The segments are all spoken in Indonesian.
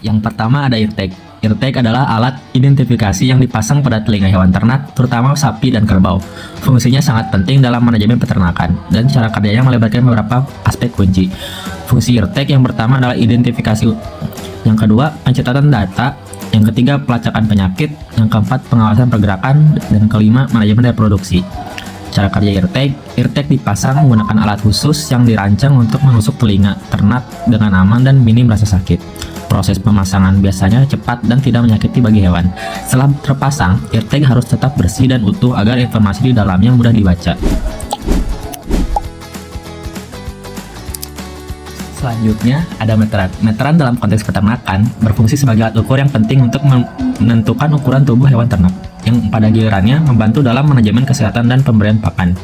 Yang pertama ada ear tag. Ear tag adalah alat identifikasi yang dipasang pada telinga hewan ternak, terutama sapi dan kerbau. Fungsinya sangat penting dalam manajemen peternakan, dan cara kerjanya melibatkan beberapa aspek kunci. Fungsi ear tag yang pertama adalah identifikasi. Yang kedua, pencatatan data. Yang ketiga, pelacakan penyakit. Yang keempat, pengawasan pergerakan. Dan kelima, manajemen reproduksi. Cara kerja ear tag dipasang menggunakan alat khusus yang dirancang untuk menusuk telinga ternak dengan aman dan minim rasa sakit. Proses pemasangan biasanya cepat dan tidak menyakiti bagi hewan. Setelah terpasang, ear tag harus tetap bersih dan utuh agar informasi di dalamnya mudah dibaca. Selanjutnya ada meteran. Meteran dalam konteks peternakan berfungsi sebagai alat ukur yang penting untuk menentukan ukuran tubuh hewan ternak, yang pada gilirannya membantu dalam manajemen kesehatan dan pemberian pakan.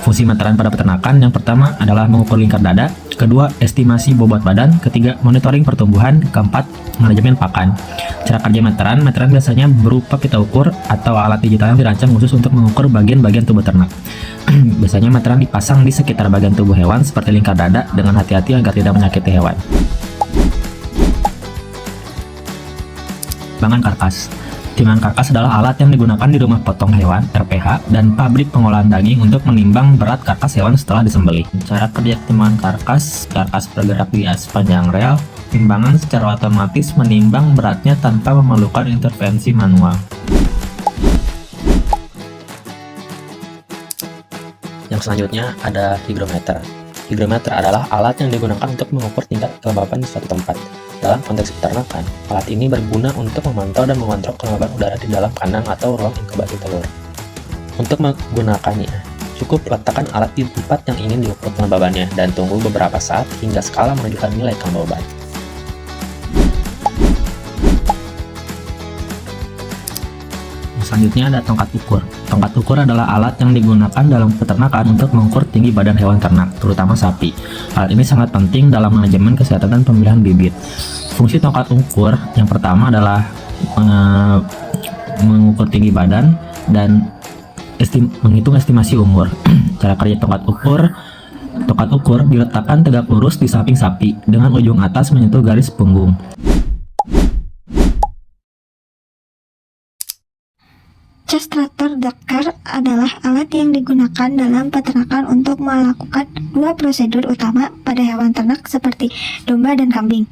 Fungsi meteran pada peternakan yang pertama adalah mengukur lingkar dada, kedua estimasi bobot badan, ketiga monitoring pertumbuhan, keempat manajemen pakan. Cara kerja meteran biasanya berupa pita ukur atau alat digital yang dirancang khusus untuk mengukur bagian-bagian tubuh ternak. Biasanya meteran dipasang di sekitar bagian tubuh hewan seperti lingkar dada dengan hati-hati agar tidak menyakiti hewan. Timbangan karkas. Timbangan karkas adalah alat yang digunakan di rumah potong hewan (RPH) dan pabrik pengolahan daging untuk menimbang berat karkas hewan setelah disembelih. Cara kerja timbangan karkas bergerak di sepanjang rel. Timbangan secara otomatis menimbang beratnya tanpa memerlukan intervensi manual. Yang selanjutnya ada hygrometer. Hygrometer adalah alat yang digunakan untuk mengukur tingkat kelembapan di suatu tempat. Dalam konteks peternakan, alat ini berguna untuk memantau dan mengontrol kelembaban udara di dalam kandang atau ruang inkubasi telur. Untuk menggunakannya, cukup letakkan alat di tempat yang ingin diukur kelembabannya dan tunggu beberapa saat hingga skala menunjukkan nilai kelembaban. Selanjutnya ada tongkat ukur. Tongkat ukur adalah alat yang digunakan dalam peternakan untuk mengukur tinggi badan hewan ternak, terutama sapi. Alat ini sangat penting dalam manajemen kesehatan dan pemilihan bibit. Fungsi tongkat ukur yang pertama adalah mengukur tinggi badan dan menghitung estimasi umur. Cara kerja tongkat ukur diletakkan tegak lurus di samping sapi dengan ujung atas menyentuh garis punggung. Castrator Dakar adalah alat yang digunakan dalam peternakan untuk melakukan dua prosedur utama pada hewan ternak seperti domba dan kambing.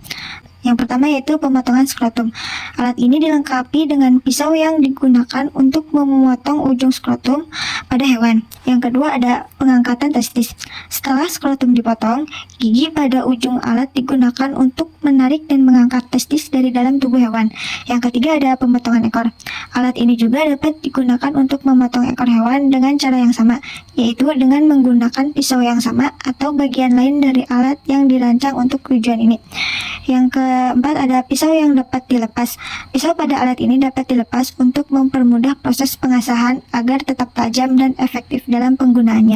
Yang pertama yaitu pemotongan skrotum. Alat ini dilengkapi dengan pisau yang digunakan untuk memotong ujung skrotum pada hewan. Yang kedua ada pengangkatan testis. Setelah skrotum dipotong, gigi pada ujung alat digunakan untuk menarik dan mengangkat testis dari dalam tubuh hewan. Yang ketiga ada pemotongan ekor. Alat ini juga dapat digunakan untuk memotong ekor hewan dengan cara yang sama, yaitu dengan menggunakan pisau yang sama atau bagian lain dari alat yang dirancang untuk tujuan ini. Yang keempat ada pisau yang dapat dilepas. Pisau pada alat ini dapat dilepas untuk mempermudah proses pengasahan agar tetap tajam dan efektif dalam penggunaannya.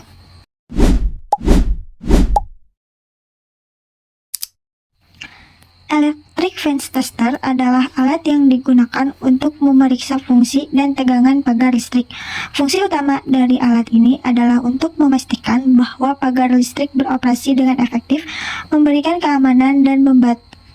Electric fence tester adalah alat yang digunakan untuk memeriksa fungsi dan tegangan pagar listrik. Fungsi utama dari alat ini adalah untuk memastikan bahwa pagar listrik beroperasi dengan efektif, memberikan keamanan dan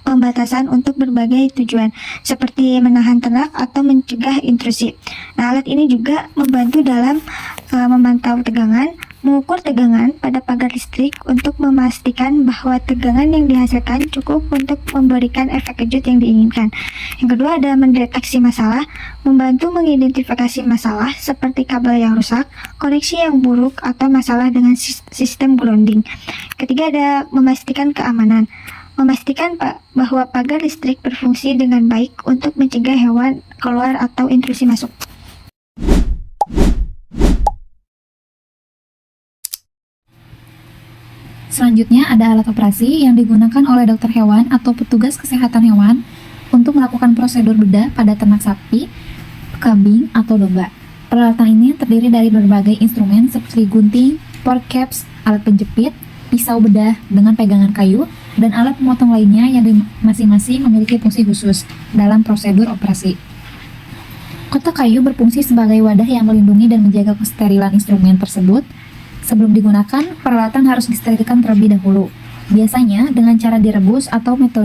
pembatasan untuk berbagai tujuan, seperti menahan ternak atau mencegah intrusi. Nah, alat ini juga membantu dalam memantau tegangan, mengukur tegangan pada pagar listrik untuk memastikan bahwa tegangan yang dihasilkan cukup untuk memberikan efek kejut yang diinginkan. Yang kedua ada mendeteksi masalah, membantu mengidentifikasi masalah seperti kabel yang rusak, koneksi yang buruk, atau masalah dengan sistem grounding. Ketiga ada memastikan keamanan, memastikan bahwa pagar listrik berfungsi dengan baik untuk mencegah hewan keluar atau intrusi masuk. Selanjutnya ada alat operasi yang digunakan oleh dokter hewan atau petugas kesehatan hewan untuk melakukan prosedur bedah pada ternak sapi, kambing, atau domba. Peralatan ini terdiri dari berbagai instrumen seperti gunting, forceps, alat penjepit, pisau bedah dengan pegangan kayu, dan alat pemotong lainnya yang masing-masing memiliki fungsi khusus dalam prosedur operasi. Kotak kayu berfungsi sebagai wadah yang melindungi dan menjaga kesterilan instrumen tersebut. Sebelum digunakan, peralatan harus disterilkan terlebih dahulu, biasanya dengan cara direbus atau metode